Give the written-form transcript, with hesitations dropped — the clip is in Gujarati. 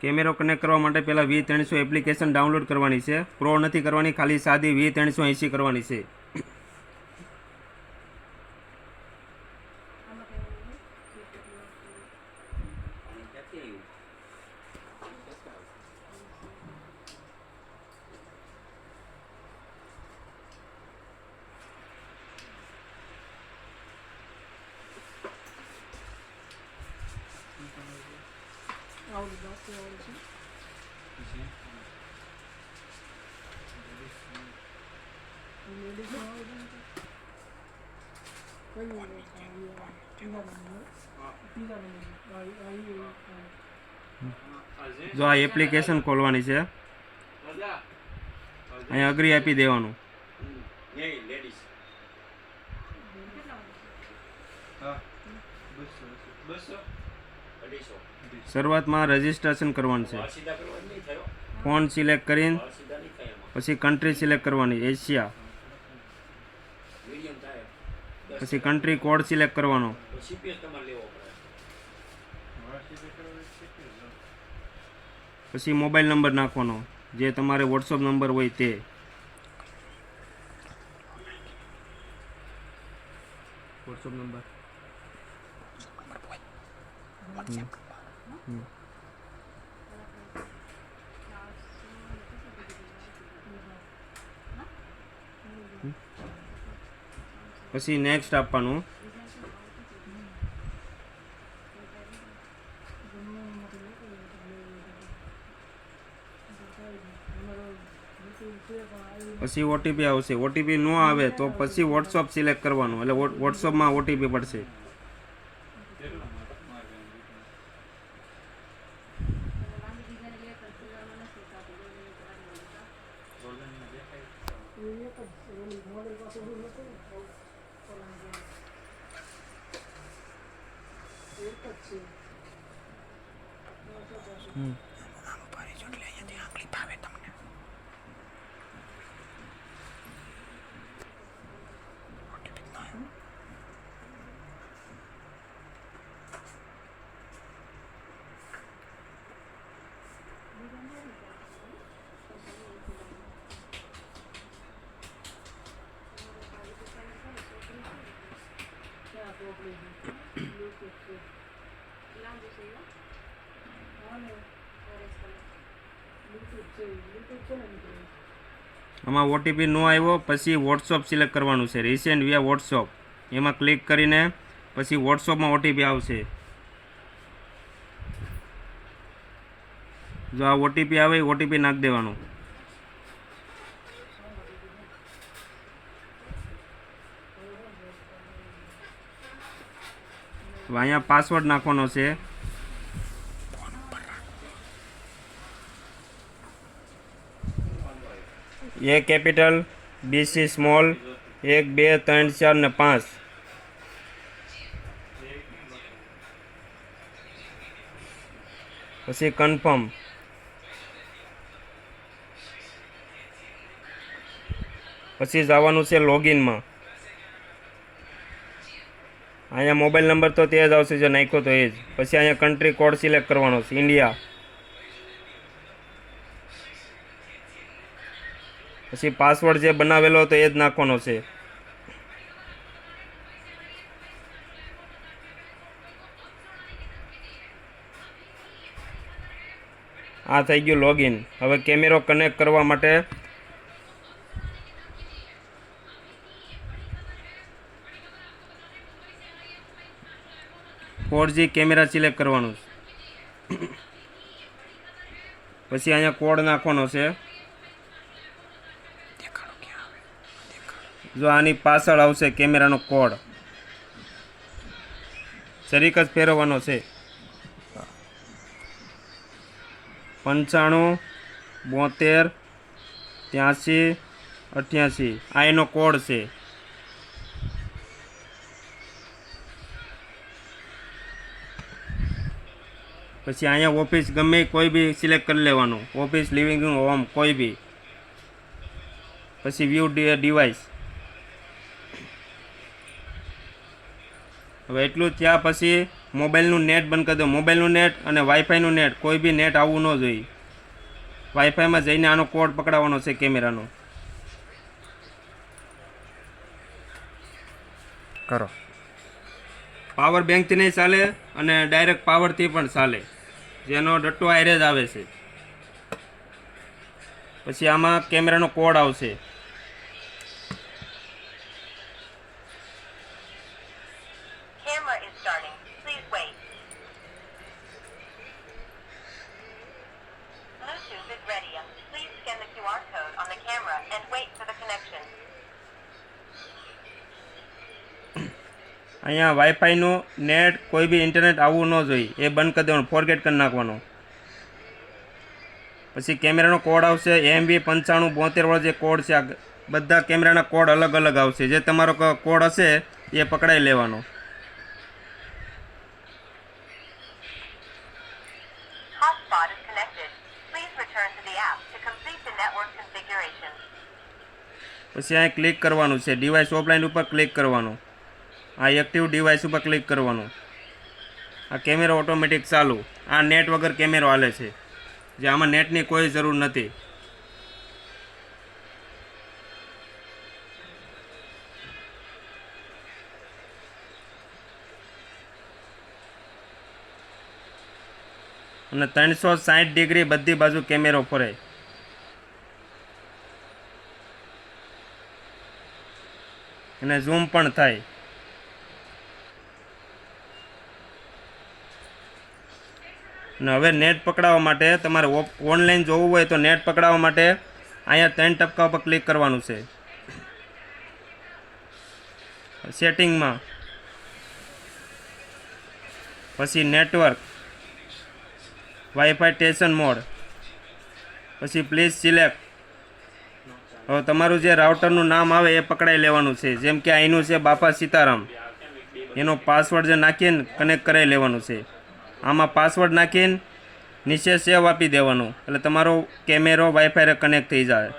કેમેરો કનેક્ટ કરવા માટે પહેલાં V300 એપ્લિકેશન ડાઉનલોડ કરવાની છે. પ્રો નથી કરવાની, ખાલી સાદી V380 કરવાની છે. જો આ એપ્લિકેશન ખોલવાની છે, અહીંયા અગ્રી આપી દેવાનું. શરૂઆતમાં રજિસ્ટ્રેશન કરવાનું છે. ફોન સિલેક્ટ કરીને પછી કન્ટ્રી સિલેક્ટ કરવાની, એશિયા. પછી કન્ટ્રી કોડ સિલેક્ટ કરવાનો. પછી મોબાઈલ નંબર નાખવાનો, જે તમારે વોટ્સઅપ નંબર હોય તે. વોટ્સઅપ નંબર પછી નેક્સ્ટ આપવાનું. પછી ઓટીપી આવશે. ઓટીપી ન આવે તો પછી વોટ્સઅપ સિલેક્ટ કરવાનું, એટલે વોટ્સઅપમાં ઓટીપી પડશે. આમાં ઓટીપી ન આવ્યો પછી વોટ્સઅપ સિલેક્ટ કરવાનું છે, રિસેન્ટ વિયા વોટ્સઅપ. એમાં ક્લિક કરીને પછી વોટ્સઅપમાં ઓટીપી આવશે. જો આ ઓટીપી આવે ઓટીપી નાખી દેવાનું. અહીંયા પાસવર્ડ નાખવાનો છે. એ કેપિટલ, BC સ્મોલ, 1 2 3 4 ને 5. પછી કન્ફર્મ. પછી જવાનું છે લોગિનમાં. અહીંયા મોબાઈલ નંબર તો તે જ આવશે જો નાખ્યો તો એ જ. પછી અહીંયા કન્ટ્રી કોડ સિલેક્ટ કરવાનો છે, ઇન્ડિયા. પછી પાસવર્ડ જે બનાવેલો હતો એ જ નાખવાનો છે. આ થઈ ગયું લોગિન. હવે કેમેરો કનેક્ટ કરવા માટે .4G કેમેરા સિલેક્ટ કરવાનું. પછી અહીંયા કોડ નાખવાનો છે. જો આની પાછળ આવશે કેમેરાનો કોડ, સરીક જ ફેરવવાનો છે. 95 72 83 88 આ એનો કોડ છે. પછી અહીંયા ઓફિસ ગમે કોઈ બી સિલેક્ટ કરી લેવાનું, ઓફિસ, લિવિંગ રૂમ, હોમ કોઈ બી. પછી વ્યૂ ડિવાઇસ. હવે એટલું થયા પછી મોબાઈલનું નેટ બંધ કરી દો. મોબાઈલનું નેટ અને વાઈફાઈનું નેટ, કોઈ બી નેટ આવવું ન જોઈએ. વાઈફાઈમાં જઈને આનો કોડ પકડાવવાનો છે કેમેરાનો. કરો. પાવર બેંકથી નહીં ચાલે અને ડાયરેક્ટ પાવરથી પણ ચાલે, જેનો ડટ્ટો આયરે જ આવે છે. પછી આમાં કેમેરાનો કોડ આવશે. Camera is starting. Please wait. Bluetooth is ready. Please scan the QR code on the camera and wait for the connection. અહીંયા વાઈફાઈનું નેટ, કોઈ બી ઇન્ટરનેટ આવવું ન જોઈએ, એ બંધ કરી દેવાનું, ફોરગેટ કરી નાખવાનો. પછી કેમેરાનો કોડ આવશે AMB 9572 વાળો જે કોડ છે, આ બધા કેમેરાના કોડ અલગ અલગ આવશે. જે તમારો કોડ હશે એ પકડાઈ લેવાનો. Hotspot is connected. Please return to the app to complete the network configuration. પછી અહીં ક્લિક કરવાનું છે, ડિવાઇસ ઓફલાઈન ઉપર ક્લિક કરવાનું. આ એક્ટિવ ડિવાઇસ ઉપર ક્લિક કરવાનું. આ કેમેરો ઓટોમેટિક ચાલુ. આ નેટ વગર કેમેરો હાલે છે, જે આમાં નેટની કોઈ જરૂર નથી. અને 360 ડિગ્રી બધી બાજુ કેમેરો ફરે. અને ઝૂમ પણ થાય. અને હવે નેટ પકડાવવા માટે તમારે ઓનલાઈન જોવું હોય તો નેટ પકડાવવા માટે અહીંયા 3 ટપકા ઉપર ક્લિક કરવાનું છે. સેટિંગમાં પછી નેટવર્ક, વાઈફાઈ સ્ટેશન મોડ, પછી પ્લીઝ સિલેક્ટ. હવે તમારું જે રાઉટરનું નામ આવે એ પકડાઈ લેવાનું છે. જેમ કે અહીંનું છે બાપા સીતારામ, એનો પાસવર્ડ જે નાખીને કનેક્ટ કરાવી લેવાનું છે. આમાં પાસવર્ડ નાખીને નીચે સેવ આપી દેવાનું, એટલે તમારો કેમેરો વાઈફાઈ કનેક્ટ થઈ જાય.